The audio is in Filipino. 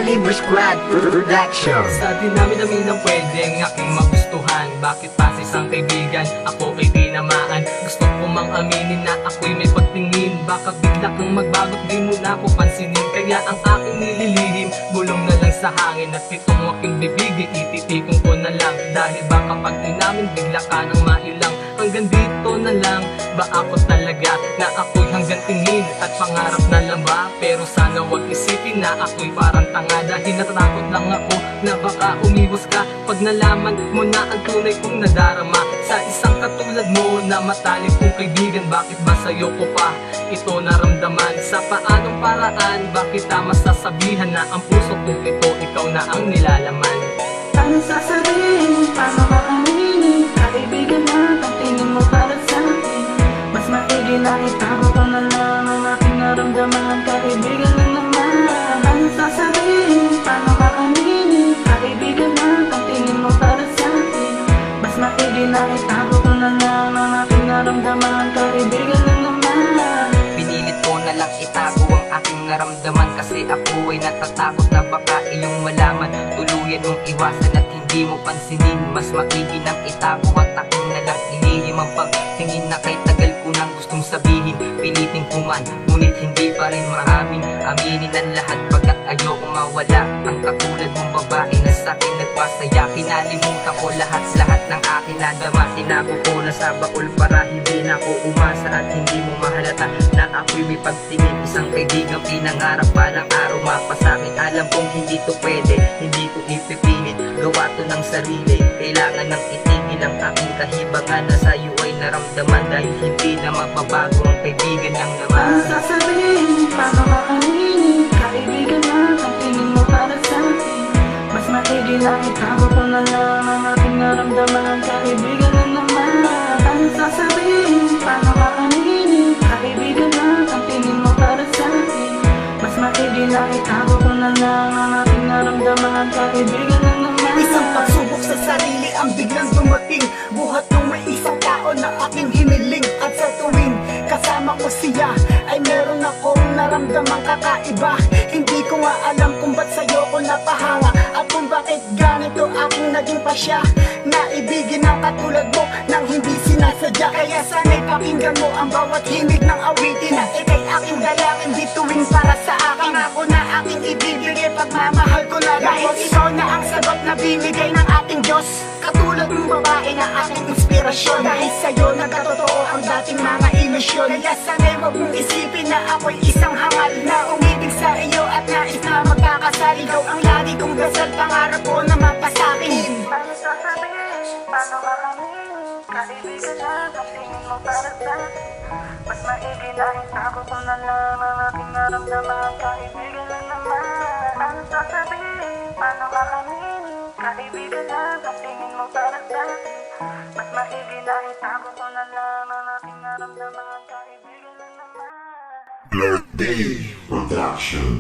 Caliber Squad Production. Sa dinami-dami ng pwedeng aking magustuhan, bakit pa sa isang kaibigan ako ay tinamaan? Gusto ko mang aminin na ako'y may pagtingin, baka bigla kang magbagot, di mo na ako pansinin. Kaya ang aking nililihim, bulong na lang sa hangin. At itong aking bibig, ititikong ko na lang, dahil baka pag inamin, bigla ka nang mailang. Hanggang dito na lang, ba ako talaga na ako'y hanggang tingin at pangarap na lang ba? Pero sana wag isipin na ako'y parang tanga, dahil natatakot lang ako na baka umiwas ka pag nalaman mo na ang tunay kong nadarama sa isang katulad mo na matalik kong kaibigan. Bakit ba sa'yo ko pa ito naramdaman? Sa paanong paraan ba kita masasabihan na ang puso kong ito ikaw na ang nilalaman? Paano sasabihin, paano kakainin? Kaibigan na, ang tingin mo para sa akin. Mas maigi na itago ko na lang ang aking naramdaman. Kaibigan na naman. Paano sasabihin, paano kakainin? Kaibigan na, ang tingin mo para sa akin. Mas maigi na itago ko na lang ang aking naramdaman. Kaibigan na naman. Pinilit ko na lang itago ang aking naramdaman, kasi ako ay natatakot na baka iyong malaman. Tuluyan mong iwasan at hindi mo pansinin, mas maigi nang itago at aking na lang ilihim ang pagtingin na kay tagal ko nang gustong sabihin. Pilitin ko man, ngunit hindi pa rin maamin. Aminin ang lahat pagkat ayoko mawala ang katulad mong babae na sa'kin nagpasaya. Kinalimutan ko lahat ng akin nadama, tinago ko na sa baul para hindi na ako umasa at hindi mo mahalata na ako'y may pagtingin. Isang kaibigang pinangarap pa ng araw mapasakin. Alam kong hindi to pwede, hindi ko ipipilit, gawa to ng sarili. Kailangan ng itigil ang aking kahibangan na sa'yo ay naramdaman, dahil hindi na magbabago ang kaibigan ng naman. Paano sasabihin, paano kakainin? Kaibigan na, ang tingin mo para sa akin. Mas maigi na itago ko na lang ang aking naramdaman. Kaibigan na naman. Paano sasabihin, paano kakainin? Kaibigan na, ang tingin mo para sa akin. Mas maigi na itago ko na lang ang aking naramdaman. Kaibigan na naman. Isang pagsubok sa sarili ang biglang dumating, buhat ng may isang tao na aking hiniling. At sa tuwing kasama ko siya ay meron akong naramdamang kakaiba. Hindi ko nga alam kung ba't sa'yo ko napahanga, at kung bakit ganito aking naging pasya. Naibigin ang katulad mo nang hindi sinasadya. Kaya sana'y pakinggan mo ang bawat himig ng awitin na ika'y aking dalangin bituin para sa akin. Ako na aking ibibigay, pagmamahal ko na dahil ikaw na ang sagot na binigay ng ating Diyos. Katulad ng babae na aking inspirasyon, dahil sa'yo nagkatotoo ang dating mga ilusyon. Kaya sana'y wag mong isipin na ako'y isang hangal na umibig sa iyo at nais na magkakasal. Ikaw ang lagi kong dasal, pangarap ko na mapasakin. Paano sasabihin, paano kakainin? Kaibigan na, ang tingin mo para sa akin. Mas maigi na itago ko na lang ang aking naramdaman. Kaibigan na naman. Paano sasabihin, paano kakainin? Kaibigan na, ang tingin mo para sa akin. Mas maigi na itago ko na lang ang aking naramdaman. Kaibigan na naman. Birthday Production.